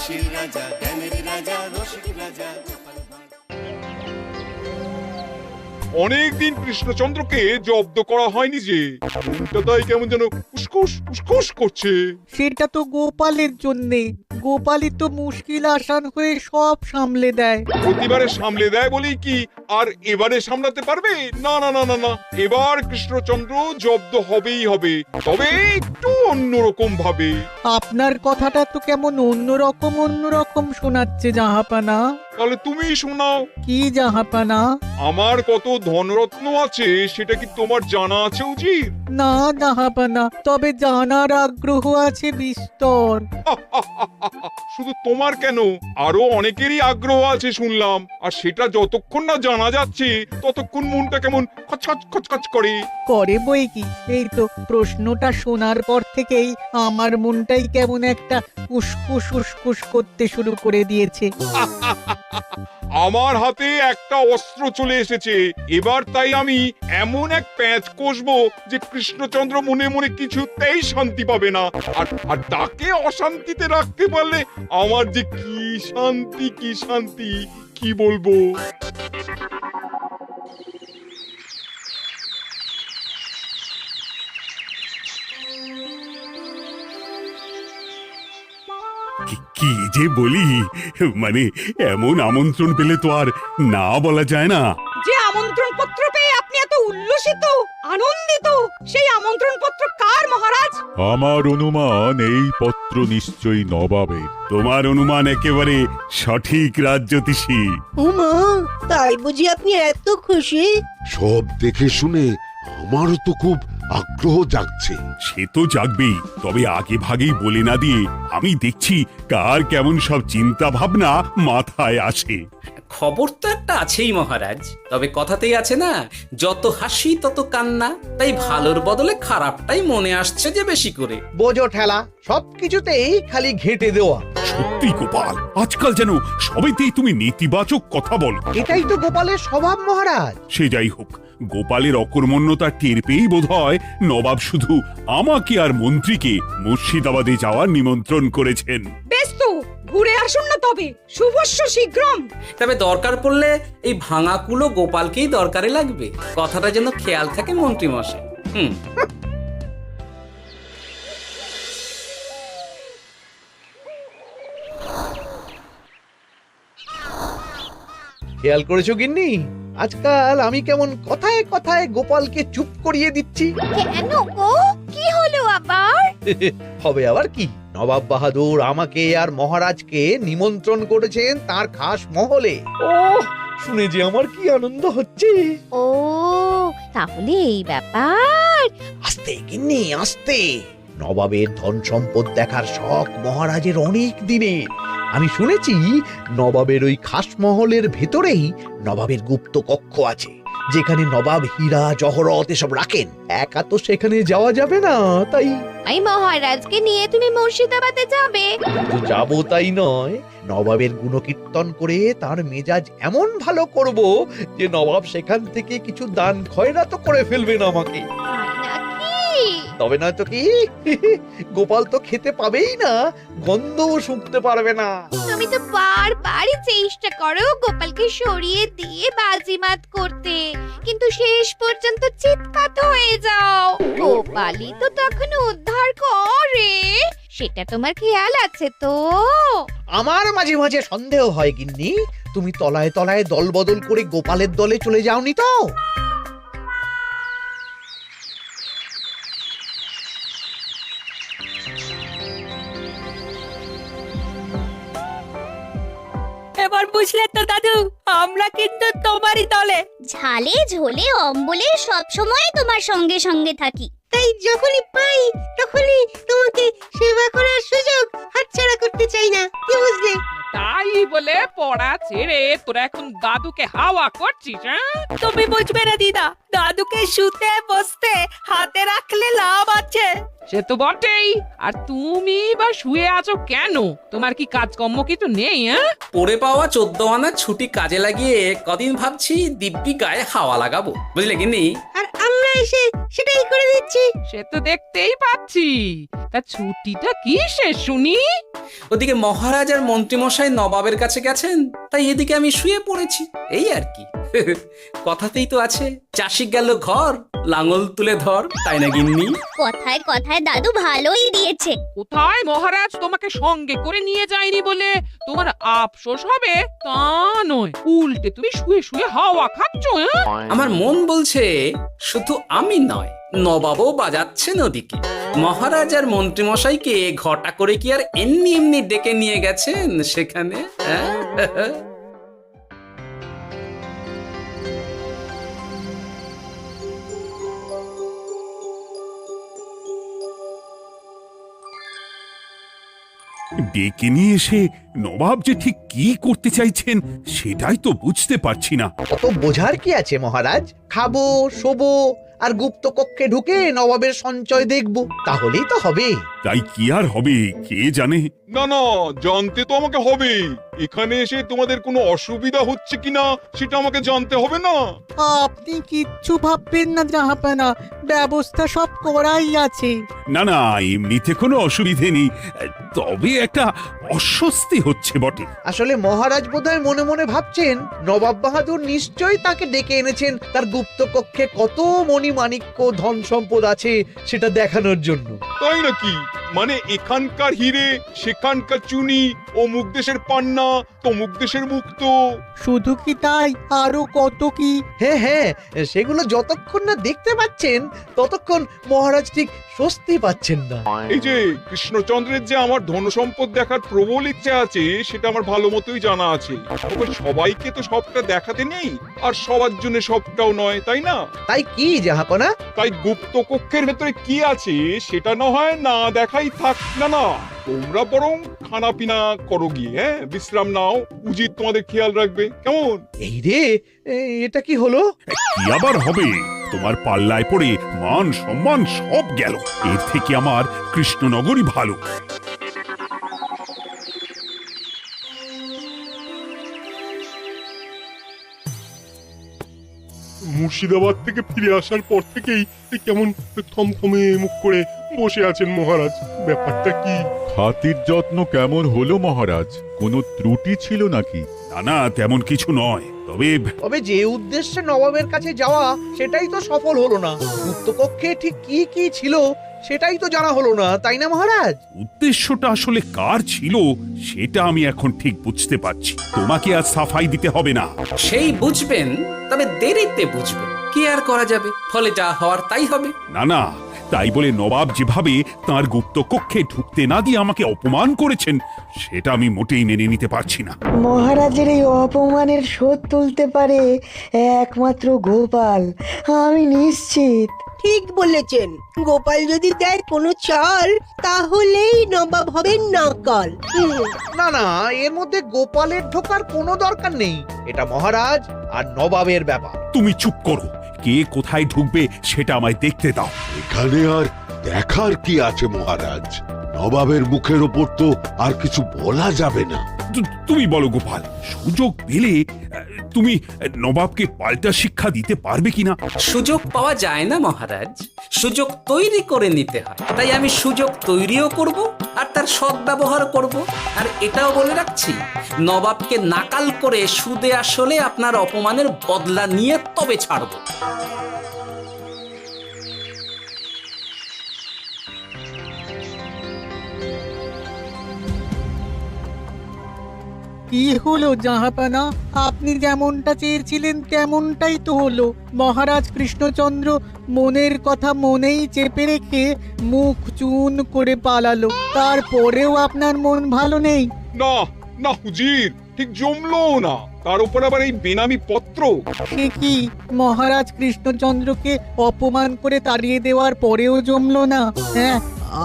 হাসির রাজা, জ্ঞানের রাজা, রসিক রাজা। অনেকদিন কৃষ্ণচন্দ্রকে জব্দ করা হয়নি যে, মনটা তাই কেমন যেন উসকুস উসকুস করছে। সেটা তো গোপালের জন্যে। গোপালই তো মুশকিল আসান হয়ে সব সামলে দেয়। প্রতিবারে সামলে দেয় বলেই কি আর এবারে সামলাতে পারবে? না না না না না, এবার কৃষ্ণচন্দ্র জব্দ হবেই হবে, তবে একটু অন্যরকম ভাবে। আপনার কথাটা তো কেমন অন্যরকম শোনাচ্ছে জাহাপানা। তাহলে তুমি শোনাও। কি জাহাপানা? আমার কত ধনরত্ন আছে সেটা কি তোমার জানা আছে উচিত? না জাহাপানা, তবে জানার আগ্রহ আছে বিস্তর। শুধু তোমার কেন, আরো অনেকেরই আগ্রহ আছে শুনলাম, আর সেটা যতক্ষণ না জানা যাচ্ছে ততক্ষণ মনটা কেমন খচখচ খচখচ করে। করে বই কি, এই তো প্রশ্নটা শোনার পর থেকেই আমার মনটাই কেমন একটা উসকুস উসকুস করতে শুরু করে দিয়েছে। আমার হাতে একটা অস্ত্র চলে এসেছে, এবার তাই আমি এমন এক প্যাঁচ কষবো যে কৃষ্ণচন্দ্র মনে মনে কিছুতেই শান্তি পাবে না, আর তাকে অশান্তিতে রাখতে পারলে আমার যে কি শান্তি কি শান্তি, কি বলবো। কি যে বলি, মানে এমন আমন্ত্রণ পেলে তো আর না বলা যায় না। যে আমন্ত্রণ পত্র পেয়ে আপনি এত উল্লসিত আনন্দিত, সেই আমন্ত্রণ পত্র কার মহারাজ? আমার অনুমান এই পত্র নিশ্চয়ই নবাবের। তোমার অনুমান একেবারে সঠিক রাজ্যতীষী। উমা, তাই বুঝি আপনি এত খুশি? সব দেখে শুনে আমারও তো খুব আগ্রহ জাগছে। সে তো জাগবেই, তবে আগে ভাগেই বলে না দিয়ে আমি দেখছি কার কেমন সব চিন্তা ভাবনা মাথায় আসে। খবর তো একটা আছেই মহারাজ, তবে কথাতেই আছে না, যত হাসি তত কান্না, তাই ভালোর বদলে খারাপটাই মনে আসছে যে বেশি করে। বোঝো ঠেলা, সবকিছুতেই খালি ঘেঁটে দেওয়া। সত্যি গোপাল, আজকাল যেন সবেতেই তুমি নেতিবাচক কথা বলো। এটাই তো গোপালের স্বভাব মহারাজ। সে যাই হোক, গোপালের অকর্মণ্যতা টের পেয়েই বোধহয় নবাব শুধু আমাকে আর মন্ত্রীকে মুর্শিদাবাদে যাওয়ার নিমন্ত্রণ করেছেন। বেশ তো, ঘুরে আসুন না তবে, শুভস্য শীঘ্রম। তবে দরকার পড়লে এই ভাঙা কুলো গোপালকেই দরকারে লাগবে, কথাটা যেন খেয়াল থাকে মন্ত্রী মশাই। খেয়াল করেছো গিন্নি, আজকাল আমি কেমন কথায় কথায় গোপালকে চুপ করিয়ে দিচ্ছি? কেন গো, কি হলো আবার? হবে আবার কি, নবাব বাহাদুর আমাকে আর মহারাজকে নিমন্ত্রণ করেছেন তার খাস মহলে। ও শুনে যে আমার কি আনন্দ হচ্ছে। ও, তাহলে এই ব্যাপার। আস্তে গিন্নি আস্তে, নবাবের ধন সম্পদ দেখার শখ মহারাজের অনেক দিনের। আমি শুনেছি নবাবের ওই খাস মহলের ভেতরেই নবাবের গুপ্ত কক্ষ আছে, যেখানে নবাব হীরা জহরত এসব রাখেন। একা তো সেখানে যাওয়া যাবে না, তাই এই মহারাজকে নিয়ে তুমি মুর্শিদাবাদে যাবে? শুধু যাবো তাই নয়, নবাবের গুণকীর্তন করে তার মেজাজ এমন ভালো করব যে নবাব সেখান থেকে কিছু দান খয়রাত করে ফেলবেন আমাকে। তবে নয় তো কি, গোপাল তো খেতে পাবেই না, গন্ধও শুঁকতে পারবে না। তুমি তো বারবারই চেষ্টা করো গোপালকে সরিয়ে দিয়ে বাজিমাত করতে, কিন্তু শেষ পর্যন্ত চিৎপাত হয়ে যাও। গোপালই তো তখন উদ্ধার করে, সেটা তোমার খেয়াল আছে তো? আমার মাঝে মাঝে সন্দেহ হয় গিন্নি, তুমি তলায় তলায় দল বদল করে গোপালের দলে চলে যাওনি তো? এবার বুঝলে তো দাদু, আমরা কিন্তু তোমারই দলে। ঝালে ঝোলে অম্বলে সব সময় তোমার সঙ্গে সঙ্গে থাকি। তাই যখনই পাই তখনই তোমাকে সেবা করার সুযোগ হাতছাড়া করতে চাই না, কি বুঝলে? তাই বলে পড়া ছেড়ে তোরা এখন দাদুকে হাওয়া করছিস? তুমি বুঝবে না দিদা, দাদুকে শুতে বসতে হাতে রাখলে লাভ আছে। সে তো বটেই, আর তুমি বা শুয়ে আছো কেন? তোমার কি কাজকর্ম কিছু নেই? পড়ে পাওয়া 14 আনার ছুটি কাজে লাগিয়ে কদিন ভাবছি দিব্যি গায়ে হাওয়া লাগাবো, বুঝলে গিন্নি? আর আমরা এসে সেটাই করে দিচ্ছি। সে তো দেখতেই পাচ্ছি। তা ছুটিটা কি শেষ শুনি? ওদিকে মহারাজ আর মন্ত্রীমশাই নবাবের কাছে গেছেন, তাই এদিকে আমি শুয়ে পড়েছি, এই আর কি। কথাতেই তো আছে, চাষি গেল ঘর, লাঙল তুলে ধর, তাই না গিন্নি? কথায় কথায় দাদু ভালোই দিয়েছে। কোথায় মহারাজ তোমাকে সঙ্গে করে নিয়ে যায়নি বলে তোমার আফসোস হবে তা নয়, উল্টে তুমি শুয়ে শুয়ে হাওয়া খাচ্ছ। আমার মন বলছে শুধু আমি নয়, নবাবও বাজাচ্ছেন ওদিকে। মহারাজ আর মন্ত্রীমশাইকে ঘটা করে কি আর এমনি এমনি ডেকে নিয়ে গেছেন সেখানে? ডেকে নিয়ে এসে নবাব যে ঠিক কি করতে চাইছেন সেটাই তো বুঝতে পারছি না। অত বোঝার কি আছে মহারাজ? খাবো, শোবো আর গুপ্ত কক্ষে ঢুকে নবাবের সঞ্চয় দেখব, তাহলেই তো হবে। তাই কি আর হবে কে জানে। না না, জানতে তো আমাকে হবে। এখানে এসে তোমাদের কোনো অসুবিধা হচ্ছে কিনা সেটা আমাকে জানতে হবে না? আপনি কিচ্ছু ভাববেন না জাহাপানা, ব্যবস্থা সব করাই আছে। না না, এমনিতে কোনো অসুবিধে নেই, তবে একটা অস্বস্তি হচ্ছে বটে। আসলে মহারাজ বোধহয় মনে মনে ভাবছেন নবাব বাহাদুর নিশ্চয়ই তাকে ডেকে এনেছেন তার গুপ্ত কক্ষে কত মণিমাণিক্য ধন সম্পদ আছে সেটা দেখানোর জন্য। তাই নাকি? মানে এখানকার হিরে, সেখানকার চুনি, অমুক দেশের পান্না, তমুক দেশের মুক্তো। শুধু কি তাই, আরো কত কি। হ্যাঁ হ্যাঁ, সেগুলো যতক্ষণ না দেখতে পাচ্ছেন ততক্ষণ মহারাজ ঠিক স্বস্তি পাচ্ছেন না। এই যে কৃষ্ণচন্দ্রের যে আমার ধন সম্পদ দেখার প্রবল ইচ্ছা আছে সেটা আমার ভালো মতোই জানা আছে। তবে সবাইকে তো সবটা দেখাতে নেই, আর সবার জন্য সবটাও নয়, তাই না? তাই কি জাহাপনা? তাই গুপ্ত কক্ষের ভেতরে কি আছে সেটা না হয় না দেখাই থাক। না না, তোমরা বরং খানা পিনা করো গিয়ে, হ্যাঁ, বিশ্রাম নাও। উজিত তোমাদের খেয়াল রাখবে, কেমন? এই রে, এটা কি হলো? কি আবার হবে? তোমার পাল্লায় পড়ে মান সম্মান সব গেল। এর থেকে আমার কৃষ্ণনগরই ভালো। মুর্শিদাবাদ থেকে ফিরে আসার পর থেকেই কেমন থমথমে মুখ করে বসে আছেন মহারাজ, ব্যাপারটা কি? খাতির যত্ন কেমন হলো মহারাজ? কোনো ত্রুটি ছিল নাকি? না না, তেমন কিছু নয়, তবে যে উদ্দেশ্যে নবাবের কাছে যাওয়া সেটাই তো সফল হলো না। গুপ্ত কক্ষে ঠিক কি কি ছিল সেটাই তো জানা হলো না, তাই না মহারাজ? উদ্দেশ্যটা আসলে কার ছিল সেটা আমি এখন ঠিক বুঝতে পারছি। তোমাকে আর সাফাই দিতে হবে না। সেই বুঝবেন, তবে দেরিতে বুঝবেন। কি আর করা যাবে, ফলে যা হওয়ার তাই হবে। না না, তাই বলে নবাব যেভাবে তার গুপ্ত কক্ষে ঢুকতে না দিয়ে আমাকে অপমান করেছেন সেটা আমি মোটেই মেনে নিতে পারছি না। মহারাজের এই অপমানের শোধ তুলতে পারে একমাত্র গোপাল, আমি নিশ্চিত। ঠিক বলেছেন, গোপাল যদি দেয় কোনো চাল তাহলেই নবাব হবেন নকল। না না, এর মধ্যে গোপালের ঢোকার কোনো দরকার নেই। এটা মহারাজ আর নবাবের ব্যাপার। তুমি চুপ করো, কে কোথায় ঢুকবে সেটা আমায় দেখতে দাও। এখানে আর দেখার কি আছে মহারাজ? নবাবের মুখের ওপর তো আর কিছু বলা যাবে না। তুমি বলো গোপাল, সুযোগ পেলে তুমি নবাবকে পাল্টা শিক্ষা দিতে পারবে কিনা? সুযোগ পাওয়া যায় না মহারাজ, সুযোগ তৈরি করে নিতে হয়। তাই আমি সুযোগ তৈরিও করব আর তার সদ্ব্যবহার করব। আর এটাও বলে রাখছি, নবাবকে নাকাল করে সুদে আসলে আপনার অপমানের বদলা নিয়ে তবে ছাড়ব। কি হলো জাহাপানা, আপনি যেমনটা চেয়েছিলেন তেমনটাই তো হলো। মহারাজ কৃষ্ণচন্দ্র মনের কথা মনেই চেপে রেখে মুখ চুন করে পালালো, তারপরেও আপনার মন ভালো নেই? না না হুজির, ঠিক জমলো না। তার উপর আবার এই বেনামি পত্র। সে কি, মহারাজ কৃষ্ণচন্দ্রকে অপমান করে তাড়িয়ে দেওয়ার পরেও জমলো না? হ্যাঁ,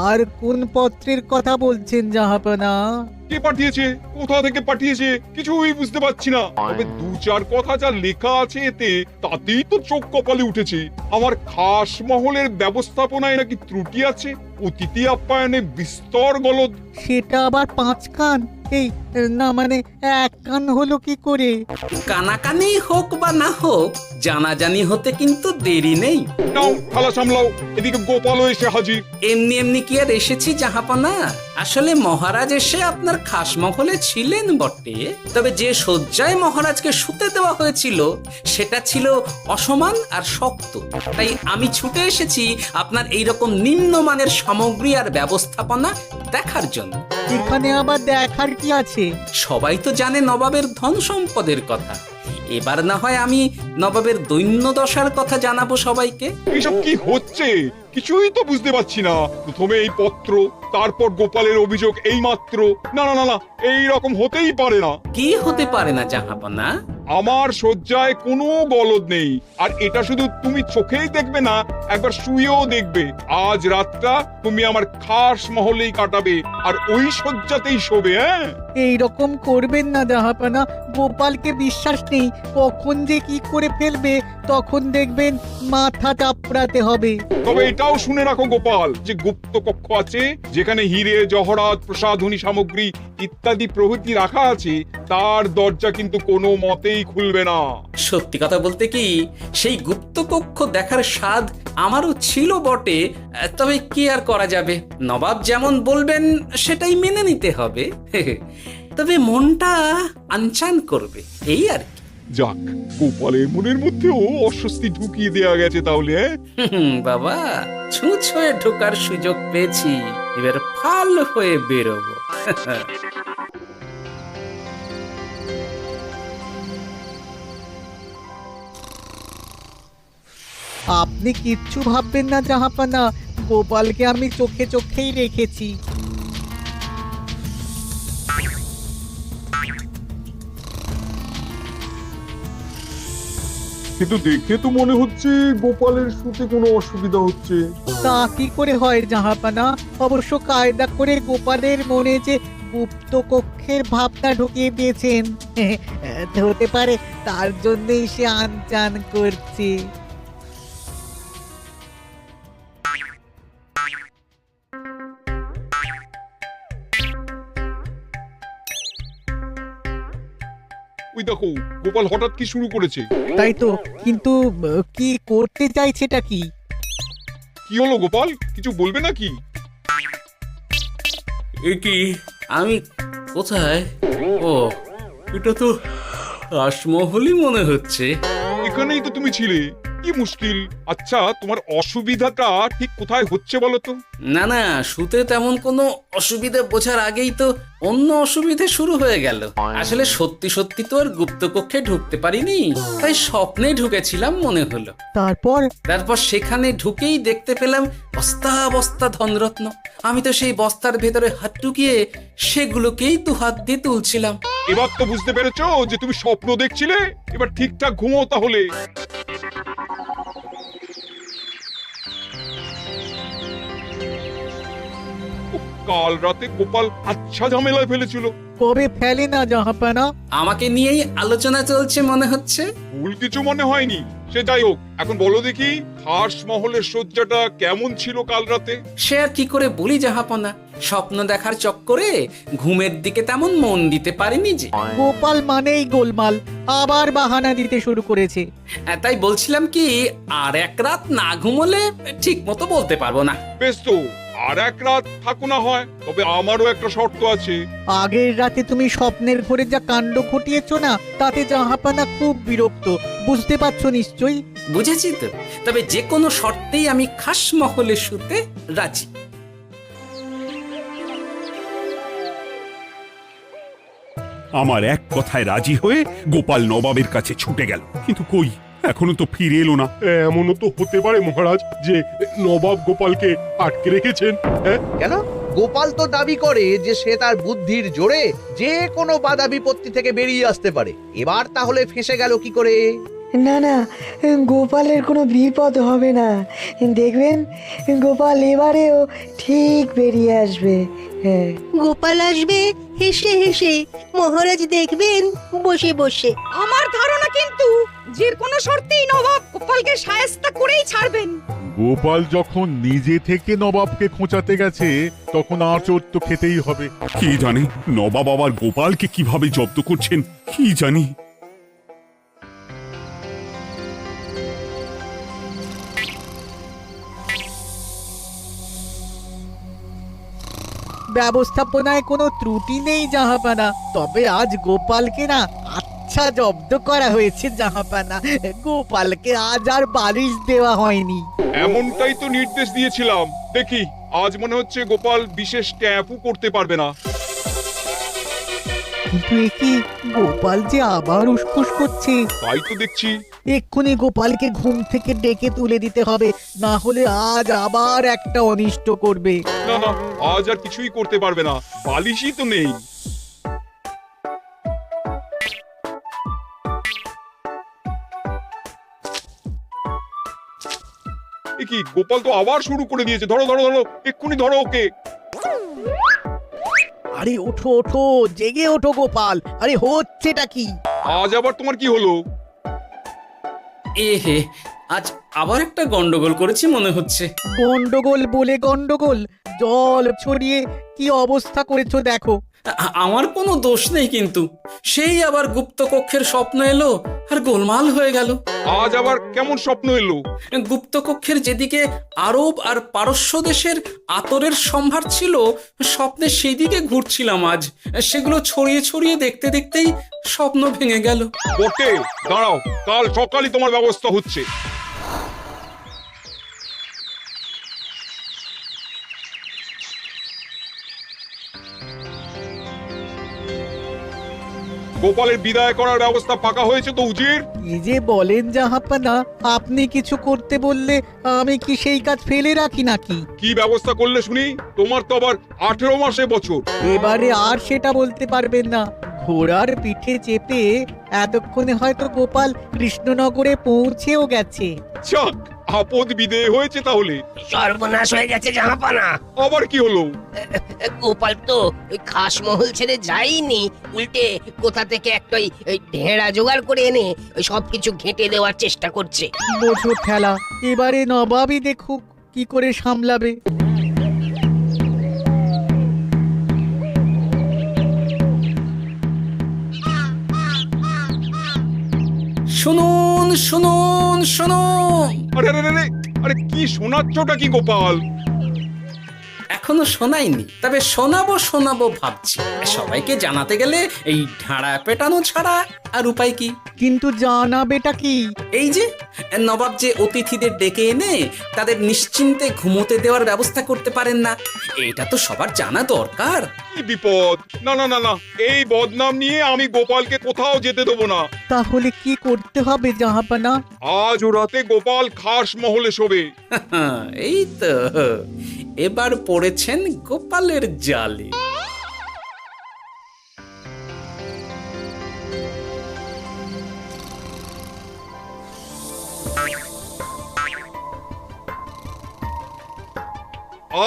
আর কোন পত্রের কথা বলছেন জাহাপানা? কে পাঠিয়েছে, কোথা থেকে পাঠিয়েছে কিছুই বুঝতে পারছি না। তবে দু চার কথা যা লেখা আছে এতে, তাতেই তো চোখ কপালে উঠেছে। আমার খাস মহলের ব্যবস্থাপনায় নাকি ত্রুটি আছে, অতিথি আপ্যায়নে বিস্তর গলদ। সেটা আবার 5 কান? এই না মানে এক কান হলো কি করে? কানাকানি হোক বা না হোক, জানাজানি হতে কিন্তু দেরি নেই। নাও থালা সামলাও, এদিকে গোপালও এসে হাজির। এমনি এমনি কি আর এসেছি জাহাপনা? আসলে মহারাজ এসে আপনার খাসমহলে ছিলেন বটে, তবে যে শয্যায় মহারাজকে শুতে দেওয়া হয়েছিল সেটা ছিল অসমান আর শক্ত। তাই আমি ছুটে এসেছি আপনার এইরকম নিম্নমানের সামগ্রী আর ব্যবস্থাপনা দেখার জন্য। এখানে আবার দেখার কি আছে? সবাই তো জানে নবাবের ধন সম্পদের কথা, এবার না হয় আমি নবাবের দৈন্য দশার কথা জানাবো সবাইকে। এইসব কি হচ্ছে কিছুই তো বুঝতে পারছি না। প্রথমে এই পত্র, তারপর গোপালের অভিযোগ এই মাত্র। না না না না, এই রকম হতেই পারে না। কি হতে পারে না জাহাপনা? আমার শয্যায় কোনো গলদ নেই, আর এটা শুধু তুমি চোখেই দেখবে না, একবার শুয়েও দেখবে। আজ রাতটা তুমি আমার খাস মহলেই কাটাবে, আর ওই শয্যাতেই শোবে। হ্যাঁ, এই রকম করবেন না জাহাপানা, গোপালকে বিশ্বাস নেই, কখন যে কি করে ফেলবে তখন দেখবেন মাথা চাপড়াতে হবে। তবে এটাও শুনে রাখো গোপাল, যে গুপ্ত কক্ষ আছে যেখানে হিরে জহরাত প্রসাধনী সামগ্রী ইত্যাদি প্রভৃতি রাখা আছে, তার দরজা কিন্তু কোনো মতেই খুলবে না। সত্যি কথা বলতে কি, সেই গুপ্ত কক্ষ দেখার স্বাদ আমারও ছিল বটে, তবে কি আর করা যাবে, নবাব যেমন বলবেন সেটাই মেনে নিতে হবে। তবে মনটা আনচান করবে, এই আর কি। যাক, গোপালের মনের মধ্যেও অস্বস্তি ঢুকিয়ে দেয়া গেছে তাহলে। বাবা, ছুঁচ হয়ে ঢোকার সুযোগ পেয়েছি, এবার ফাল হয়ে বেরোবো। আপনি কিচ্ছু ভাববেন না জাহাপানা, গোপালকে আমি চোখে চোখেই রেখেছি। কিন্তু দেখে তো মনে হচ্ছে গোপালের শুতে কোনো অসুবিধা হচ্ছে। তা কি করে হয় জাহাপানা? অবশ্য কায়দা করে গোপালের মনে যে গুপ্ত কক্ষের ভাবনা ঢুকিয়ে দিয়েছেন, হতে পারে তার জন্যই সে আনচান করছে। ওই দেখো, গোপাল হঠাৎ কি শুরু করেছে। তাই তো, কিন্তু কি করতে চাইছেটা কি? কি হলো গোপাল, কিছু বলবে নাকি? এ কি, আমি কোথায়? ও, এটা তো রাসমহলই মনে হচ্ছে। এখানেই তো তুমি ছিলে, কি মুশকিল। আচ্ছা, তোমার অসুবিধাটা ঠিক কোথায় হচ্ছে বলো তো? না না, শুতে তেমন কোনো অসুবিধা বোঝার আগেই তো অন্য অসুবিধা শুরু হয়ে গেল। আসলে সত্যি সত্যি তো আর গুপ্তকক্ষে ঢুকতে পারিনি, তাই স্বপ্নে ঢুকেছিলাম মনে হলো। তারপর সেখানে ঢুকেই দেখতে পেলাম বস্তা বস্তা ধনরত্ন। আমি তো সেই বস্তার ভেতরে হাত ঢুকিয়ে সেগুলোকেই দু হাত দিয়ে তুলছিলাম। এবার তো বুঝতে পেরেছো যে তুমি স্বপ্ন দেখছিলে। এবার ঠিকঠাক ঘুমো তাহলে। কাল রাতে গোপাল আচ্ছা ঝামেলায় ফেলেছিল। কবে ফেলে না জাহাপানা? আমাকে নিয়েই আলোচনা চলছে মনে হচ্ছে। ভুল কিছু মনে হয়নি, সে যাই হোক। এখন বলো দেখি, খাস মহলের শয্যাটা কেমন ছিল কাল রাতে? সে আর কি করে বলি জাহাপনা, স্বপ্ন দেখার চক্করে ঘুমের দিকে তেমন মন দিতে পারিনি যে। গোপাল মানেই গোলমাল, আবার বাহানা দিতে শুরু করেছে। তাই বলছিলাম কি, আর এক রাত না ঘুমোলে ঠিক মতো বলতে পারবো না। বেশ তো, আর এক রাত থাকো না হয়, তবে আমারও একটা শর্ত আছে। আগের রাতে তুমি স্বপ্নের ঘরে যা কাণ্ড ঘটিয়েছো না, তাতে জাহাপানা খুব বিরক্ত, বুঝতে পারছো নিশ্চয়ই। বুঝেছি তো, তবে যে কোনো শর্তেই আমি খাস মহলে শুতে রাজি। আমার এক কথায় রাজি হয়ে গোপাল নবাবের কাছে ছুটে গেল, কিন্তু কই, এখনো তো ফিরে এলো না। এমনও তো হতে পারে মহারাজ যে নবাব গোপালকে আটকে রেখেছেন। কেন? গোপাল তো দাবি করে যে সে তার বুদ্ধির জোরে যে কোনো বাধা বিপত্তি থেকে বেরিয়ে আসতে পারে। এবার তাহলে ফেঁসে গেল কি করে? না না, গোপালের কোনো বিপদ হবে না, দেখবেন গোপাল এবারেও ঠিক বেরিয়ে আসবে। হ্যাঁ, গোপাল আসবে হেসে হেসে, মহারাজ দেখবেন বসে বসে। আমার ধারণা কিন্তু যে কোনো শর্তেই নবাব গোপালকে শায়েস্তা করেই ছাড়বেন। গোপাল যখন নিজে থেকে নবাবকে খোঁচাতে গেছে তখন আঁচড় তো খেতেই হবে। কি জানে নবাব আবার গোপালকে কিভাবে জব্দ করছেন, কি জানি। ব্যবস্থাপনায় কোনো ত্রুটি নেই জাহাপানা, তবে আজ গোপালকে না আচ্ছা জব্দ করা হয়েছে জাহাপানা। গোপালকে আজ আর বালিশ দেওয়া হয়নি। এমনটাই তো নির্দেশ দিয়েছিলাম। দেখি আজ মনে হচ্ছে গোপাল বিশেষ ট্যাপও করতে পারবে না। কিন্তু এ কি, গোপাল যে আবার উসখুস করছে। তাই তো দেখছি। এক্ষুনি গোপালকে ঘুম থেকে ডেকে তুলে দিতে হবে, না হলে আজ আবার একটা অনিষ্ট করবে। না না, আজ আর কিছুই করতে পারবে না, বালিশই তো নেই। এ কি, গোপাল তো আবার শুরু করে দিয়েছে। ধরো ধরো ধরো, এক্ষুনি ধরো ওকে। আরে ওঠো ওঠো, জেগে ওঠো গোপাল। আরে হচ্ছেটা কি? আজ আবার তোমার কি হলো? এ হে, আজ আবার একটা গন্ডগোল করেছি মনে হচ্ছে। গন্ডগোল বলে গন্ডগোল, জল ছড়িয়ে কি অবস্থা করেছো দেখো। আমার কোনো দোষ নেই, কিন্তু সেই আবার গুপ্তকক্ষের স্বপ্ন এলো আর গোলমাল হয়ে গেল। আজ আবার কেমন স্বপ্ন এলো? গুপ্তকক্ষের যেদিকে আরব আর পারস্য দেশের আতরের সম্ভার ছিল, স্বপ্নে সেই দিকে ঘুরছিলাম আজ। সেগুলো ছড়িয়ে ছড়িয়ে দেখতে দেখতেই স্বপ্ন ভেঙে গেল। বটে, দাঁড়াও, কাল সকালই তোমার ব্যবস্থা হচ্ছে। গোপালের বিদায় করার ব্যবস্থা পাকা হয়েছে তো উজির? কি যে বলেন জাহাপানা, আপনি কিছু করতে বললে আমি কি সেই কাজ ফেলে রাখি নাকি? কি ব্যবস্থা করলে শুনি? তোমার তো আবার 18 মাসে বছর। এবারে আর সেটা বলতে পারবেন না। ঘোড়ার পিঠে চেপে এতক্ষণে হয়তো গোপাল কৃষ্ণনগরে পৌঁছেও গেছে। যাক, আপদ বিদেয় হয়েছে তাহলে। সর্বনাশ হয়ে গেছে জাহাপানা। আবার কি হলো? গোপাল তো ওই খাসমহল ছেড়ে যায়নি, উল্টে কোথা থেকে একটা ওই ঢেঁড়া জোগাড় করে এনে ওই সবকিছু ঘেঁটে দেওয়ার চেষ্টা করছে। বোঝো ঠেলা, এবারে নবাবই দেখুক কি করে সামলাবে। শুনুন শুনুন শুনুন। আরে আরে আরে, আরে কি শোনাচ্ছটা কি গোপাল? এখনো শোনাইনি, তবে শোনাবো শোনাবো ভাবছি। সবাইকে জানাতে গেলে এই ঢাড়া পেটানো ছাড়া আর উপায় কি? কিন্তু জানাবেটা কি? এই যে নবাব যে অতিথিদের ডেকে এনে তাদের নিশ্চিন্তে ঘুমোতে দেওয়ার ব্যবস্থা করতে পারেন না, এটা তো সবার জানা দরকার। কি বিপদ! না না না না, এই বদনাম নিয়ে আমি গোপালকে কোথাও যেতে দেবো না। তাহলে কি করতে হবে জাহাপানা? আজ ও রাতে গোপাল খাস মহলে শোবে। এই তো এবার পড়েছেন গোপালের জালে।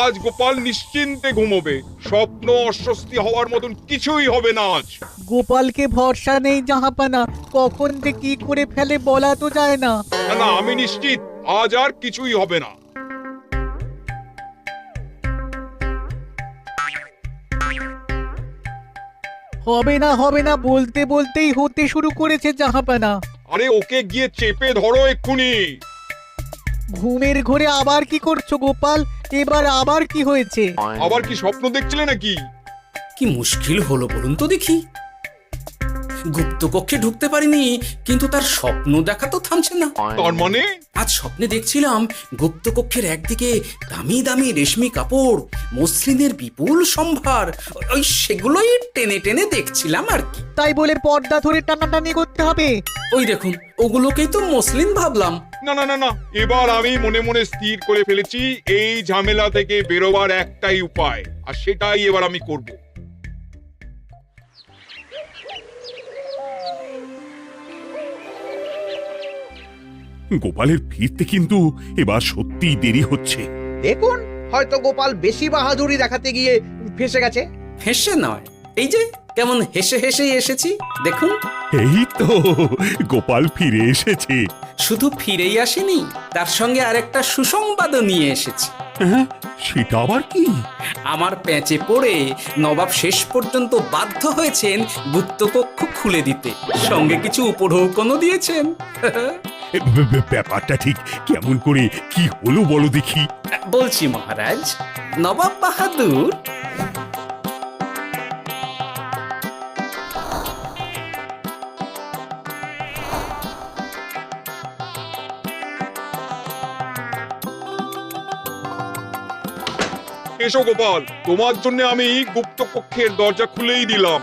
আজ গোপাল নিশ্চিন্তে ঘুমোবে। স্বপ্ন অস্বস্তি হওয়ার মতন কিছুই হবে না আজ। গোপালকে ভরসা নেই জাহাপানা, কখন যে কি করে ফেলে বলা তো যায় না। না না, আমি নিশ্চিত আজ আর কিছুই হবে না। হবে না বলতে বলতেই হতে শুরু করেছে জাহাপানা। আরে ওকে গিয়ে চেপে ধরো এক্ষুনি। ঘুমের ঘোরে আবার কি করছো গোপাল? এবার আবার কি হয়েছে? আবার কি স্বপ্ন দেখছিলে নাকি? কি মুশকিল হলো বলুন তো দেখি। গুপ্তকক্ষে ঢুকতে পারিনি, কিন্তু তার স্বপ্ন দেখা তো থামছে না। তার মানে? আজ স্বপ্নে দেখছিলাম গুপ্তকক্ষের একদিকে দামি দামি রেশমি কাপড়, মসলিনের বিপুল সম্ভার, ওই সেগুলোই টেনে টেনে দেখছিলাম আর কি। তাই বলে পর্দা ধরে টানাটানি করতে হবে? ওই দেখুন, ওগুলোকেই তো মসলিন ভাবলাম। না না না না, এবার আমি মনে মনে স্থির করে ফেলেছি এই ঝামেলা থেকে বেরোবার একটাই উপায়, আর সেটাই এবার আমি করব। গোপালের ফিরতে কিন্তু এবার সত্যিই দেরি হচ্ছে। দেখুন, হয়তো গোপাল বেশি বাহাদুরি দেখাতে গিয়ে ফেসে গেছে। হেসে নয়, এই যে কেমন হেসে হেসেই এসেছি দেখুন। এই তো গোপাল ফিরে এসেছে। শুধু ফিরেই আসেনি, তার সঙ্গে আরেকটা সুসংবাদও নিয়ে এসেছি। হ্যাঁ, সেটা আবার কি? আমার প্যাঁচে পড়ে নবাব শেষ পর্যন্ত বাধ্য হয়েছেন গুপ্তকক্ষ খুলে দিতে, সঙ্গে কিছু উপঢৌকনও দিয়েছেন। ব্যাপারটা ঠিক কেমন করে কি হলো বলো দেখি। বলছি মহারাজ, নবাব বাহাদুর এসো গোপাল, তোমার জন্য আমি গুপ্ত কক্ষের দরজা খুলেই দিলাম।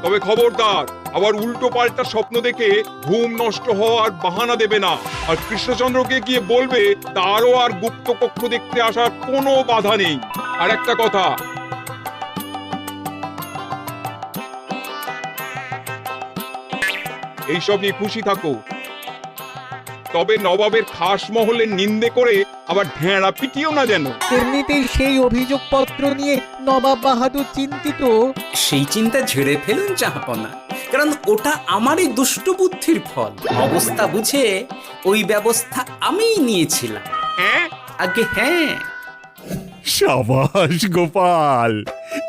তবে খবরদার, আবার উল্টো পাল্টা স্বপ্ন দেখে ঘুম নষ্ট হওয়ার বাহানা দেবে না। আর কৃষ্ণচন্দ্রকে গিয়ে বলবে তারও আর গুপ্ত কক্ষ দেখতে আসার কোনো বাধা নেই। আর একটা কথা, এইসব নিয়ে খুশি থাকো, তবে নবাবের খাস মহলের নিন্দে করে আবার ঢেঁড়া পিটিও না যেন। এমনিতেই সেই অভিযোগপত্র নিয়ে নবাব বাহাদুর চিন্তিত। সেই চিন্তা ঝেড়ে ফেলুন জাহাপনা, কারণ ওটা আমারই দুষ্ট বুদ্ধির ফল। অবস্থা বুঝে ওই ব্যবস্থা আমিই নিয়েছিলাম। হ্যাঁ, আগে হ্যাঁ। সাবাস গোপাল,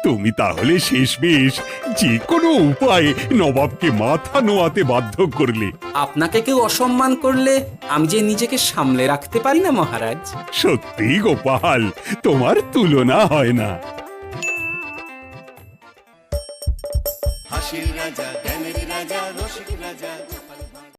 তুমি তাহলে শেষমেশ যে কোনো উপায়ে নবাবকে মাথা নোয়াতে বাধ্য করলে। আপনাকে কেউ অসম্মান করলে আমি যে নিজেকে সামলে রাখতে পারি না মহারাজ। সত্যি গোপাল, তোমার তুলনা হয় না। হাসির রাজা জ্ঞানের রাজা রসিক রাজা